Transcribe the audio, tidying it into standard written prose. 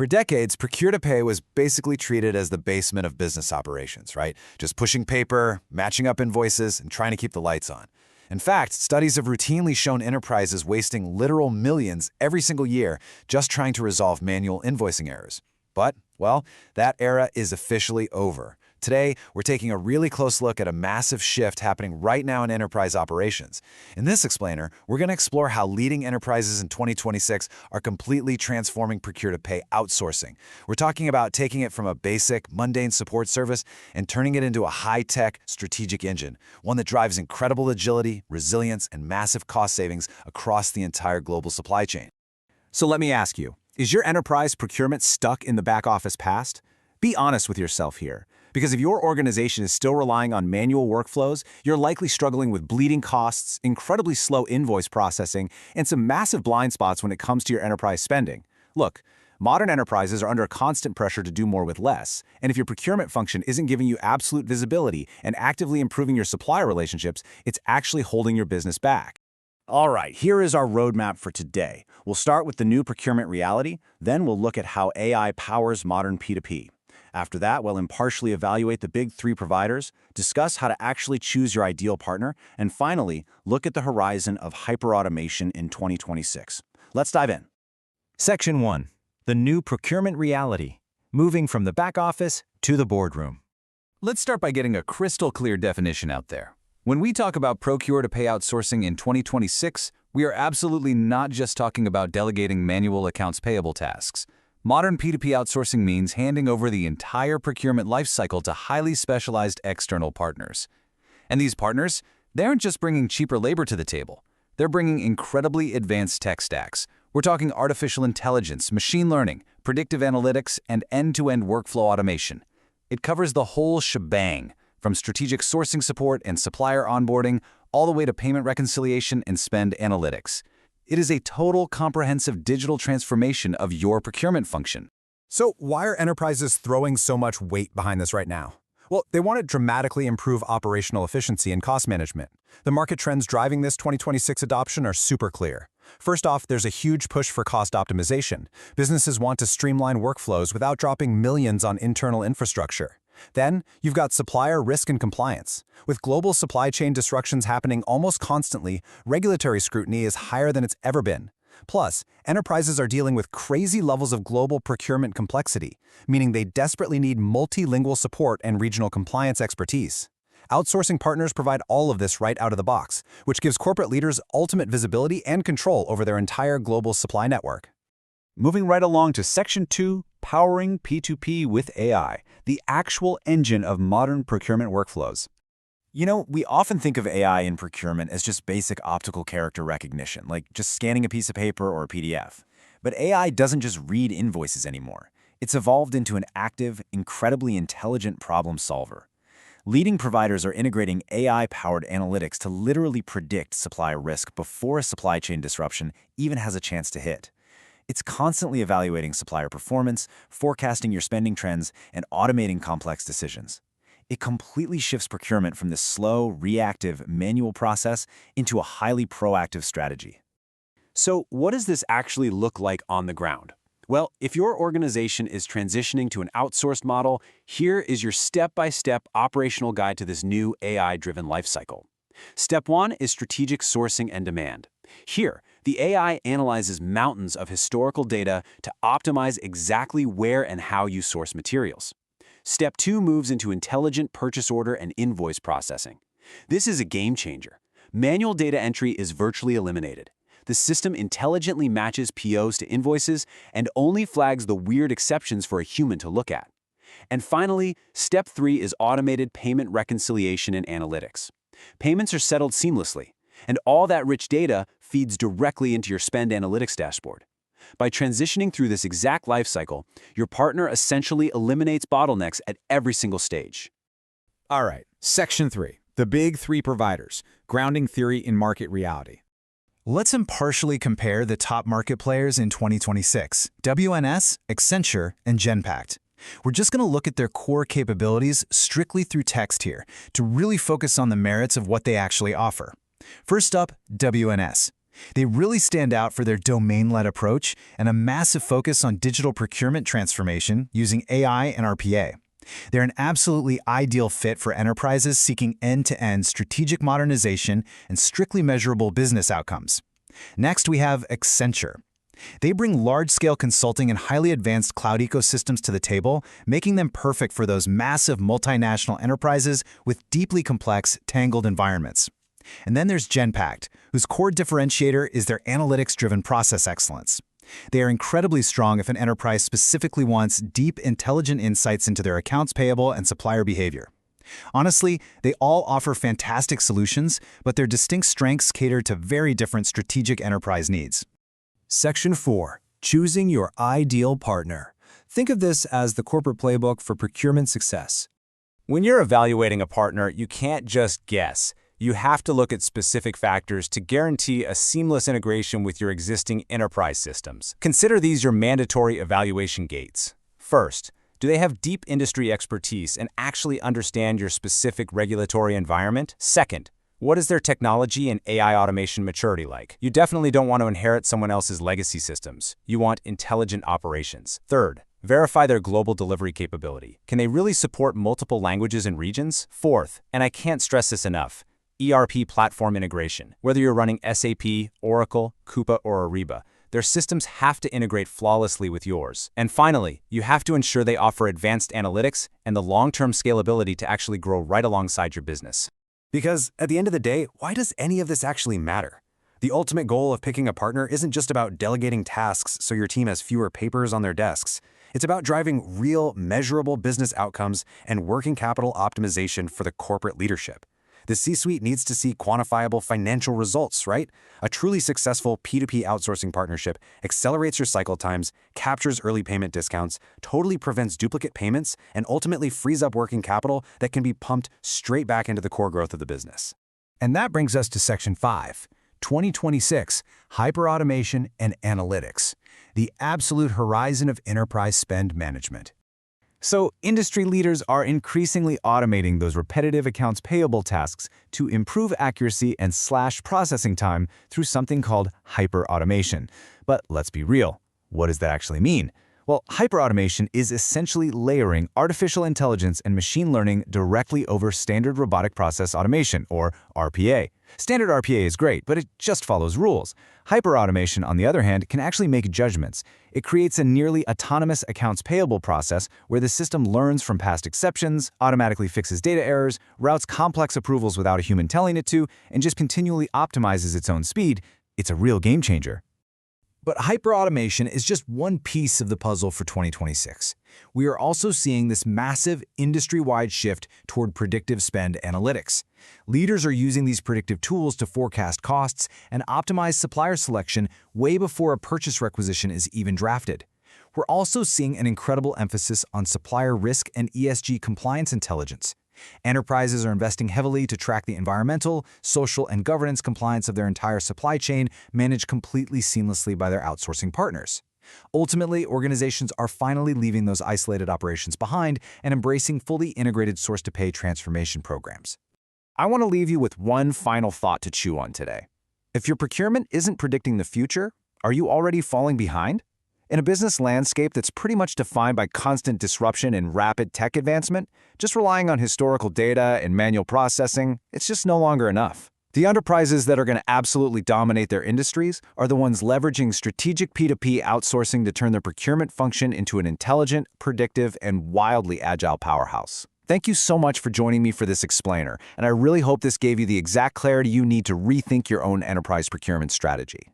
For decades, Procure-to-Pay was basically treated as the basement of business operations, right? Just pushing paper, matching up invoices, and trying to keep the lights on. In fact, studies have routinely shown enterprises wasting literal millions every single year just trying to resolve manual invoicing errors. But, well, that era is officially over. Today, we're taking a really close look at a massive shift happening right now in enterprise operations. In this explainer, we're going to explore how leading enterprises in 2026 are completely transforming procure-to-pay outsourcing. We're talking about taking it from a basic, mundane support service and turning it into a high-tech, strategic engine, one that drives incredible agility, resilience, and massive cost savings across the entire global supply chain. So let me ask you, is your enterprise procurement stuck in the back office past? Be honest with yourself here. Because if your organization is still relying on manual workflows, you're likely struggling with bleeding costs, incredibly slow invoice processing, and some massive blind spots when it comes to your enterprise spending. Look, modern enterprises are under constant pressure to do more with less, and if your procurement function isn't giving you absolute visibility and actively improving your supplier relationships, it's actually holding your business back. All right, here is our roadmap for today. We'll start with the new procurement reality, then we'll look at how AI powers modern P2P. After that, we'll impartially evaluate the big three providers, discuss how to actually choose your ideal partner, and finally, look at the horizon of hyperautomation in 2026. Let's dive in. Section 1. The new procurement reality, moving from the back office to the boardroom. Let's start by getting a crystal clear definition out there. When we talk about procure-to-pay outsourcing in 2026, we are absolutely not just talking about delegating manual accounts payable tasks. Modern P2P outsourcing means handing over the entire procurement lifecycle to highly specialized external partners. And these partners, they aren't just bringing cheaper labor to the table. They're bringing incredibly advanced tech stacks. We're talking artificial intelligence, machine learning, predictive analytics, and end-to-end workflow automation. It covers the whole shebang, from strategic sourcing support and supplier onboarding, all the way to payment reconciliation and spend analytics. It is a total, comprehensive digital transformation of your procurement function. So why are enterprises throwing so much weight behind this right now? Well, they want to dramatically improve operational efficiency and cost management. The market trends driving this 2026 adoption are super clear. First off, there's a huge push for cost optimization. Businesses want to streamline workflows without dropping millions on internal infrastructure. Then, you've got supplier risk and compliance. With global supply chain disruptions happening almost constantly, regulatory scrutiny is higher than it's ever been. Plus, enterprises are dealing with crazy levels of global procurement complexity, meaning they desperately need multilingual support and regional compliance expertise. Outsourcing partners provide all of this right out of the box, which gives corporate leaders ultimate visibility and control over their entire global supply network. Moving right along to Section 2, powering P2P with AI, the actual engine of modern procurement workflows. You know, we often think of AI in procurement as just basic optical character recognition, like just scanning a piece of paper or a PDF. But AI doesn't just read invoices anymore. It's evolved into an active, incredibly intelligent problem solver. Leading providers are integrating AI-powered analytics to literally predict supplier risk before a supply chain disruption even has a chance to hit. It's constantly evaluating supplier performance, forecasting your spending trends, and automating complex decisions. It completely shifts procurement from this slow, reactive, manual process into a highly proactive strategy. So, what does this actually look like on the ground? Well, if your organization is transitioning to an outsourced model, here is your step-by-step operational guide to this new AI-driven lifecycle. Step 1 is strategic sourcing and demand. Here, the AI analyzes mountains of historical data to optimize exactly where and how you source materials. Step 2 moves into intelligent purchase order and invoice processing. This is a game changer. Manual data entry is virtually eliminated. The system intelligently matches POs to invoices and only flags the weird exceptions for a human to look at. And finally, Step 3 is automated payment reconciliation and analytics. Payments are settled seamlessly, and all that rich data feeds directly into your spend analytics dashboard. By transitioning through this exact lifecycle, your partner essentially eliminates bottlenecks at every single stage. All right, Section 3, the big three providers, grounding theory in market reality. Let's impartially compare the top market players in 2026, WNS, Accenture, and Genpact. We're just going to look at their core capabilities strictly through text here to really focus on the merits of what they actually offer. First up, WNS. They really stand out for their domain-led approach and a massive focus on digital procurement transformation using AI and RPA. They're an absolutely ideal fit for enterprises seeking end-to-end strategic modernization and strictly measurable business outcomes. Next, we have Accenture. They bring large-scale consulting and highly advanced cloud ecosystems to the table, making them perfect for those massive multinational enterprises with deeply complex, tangled environments. And then there's Genpact, whose core differentiator is their analytics-driven process excellence. They are incredibly strong if an enterprise specifically wants deep, intelligent insights into their accounts payable and supplier behavior. Honestly, they all offer fantastic solutions, but their distinct strengths cater to very different strategic enterprise needs. Section 4. Choosing your ideal partner. Think of this as the corporate playbook for procurement success. When you're evaluating a partner, you can't just guess. You have to look at specific factors to guarantee a seamless integration with your existing enterprise systems. Consider these your mandatory evaluation gates. First, do they have deep industry expertise and actually understand your specific regulatory environment? Second, what is their technology and AI automation maturity like? You definitely don't want to inherit someone else's legacy systems. You want intelligent operations. Third, verify their global delivery capability. Can they really support multiple languages and regions? Fourth, and I can't stress this enough, ERP platform integration. Whether you're running SAP, Oracle, Coupa, or Ariba, their systems have to integrate flawlessly with yours. And finally, you have to ensure they offer advanced analytics and the long-term scalability to actually grow right alongside your business. Because at the end of the day, why does any of this actually matter? The ultimate goal of picking a partner isn't just about delegating tasks so your team has fewer papers on their desks. It's about driving real, measurable business outcomes and working capital optimization for the corporate leadership. The C-suite needs to see quantifiable financial results, right? A truly successful P2P outsourcing partnership accelerates your cycle times, captures early payment discounts, totally prevents duplicate payments, and ultimately frees up working capital that can be pumped straight back into the core growth of the business. And that brings us to Section 5, 2026, Hyperautomation and Analytics, the absolute horizon of enterprise spend management. So, industry leaders are increasingly automating those repetitive accounts payable tasks to improve accuracy and slash processing time through something called hyperautomation. But let's be real, what does that actually mean? Well, hyperautomation is essentially layering artificial intelligence and machine learning directly over standard robotic process automation, or RPA. Standard RPA is great, but it just follows rules. Hyperautomation, on the other hand, can actually make judgments. It creates a nearly autonomous accounts payable process where the system learns from past exceptions, automatically fixes data errors, routes complex approvals without a human telling it to, and just continually optimizes its own speed. It's a real game changer. But hyperautomation is just one piece of the puzzle for 2026. We are also seeing this massive industry-wide shift toward predictive spend analytics. Leaders are using these predictive tools to forecast costs and optimize supplier selection way before a purchase requisition is even drafted. We're also seeing an incredible emphasis on supplier risk and ESG compliance intelligence. Enterprises are investing heavily to track the environmental, social, and governance compliance of their entire supply chain, managed completely seamlessly by their outsourcing partners. Ultimately, organizations are finally leaving those isolated operations behind and embracing fully integrated source-to-pay transformation programs. I want to leave you with one final thought to chew on today. If your procurement isn't predicting the future, are you already falling behind? In a business landscape that's pretty much defined by constant disruption and rapid tech advancement, just relying on historical data and manual processing, it's just no longer enough. The enterprises that are going to absolutely dominate their industries are the ones leveraging strategic P2P outsourcing to turn their procurement function into an intelligent, predictive, and wildly agile powerhouse. Thank you so much for joining me for this explainer, and I really hope this gave you the exact clarity you need to rethink your own enterprise procurement strategy.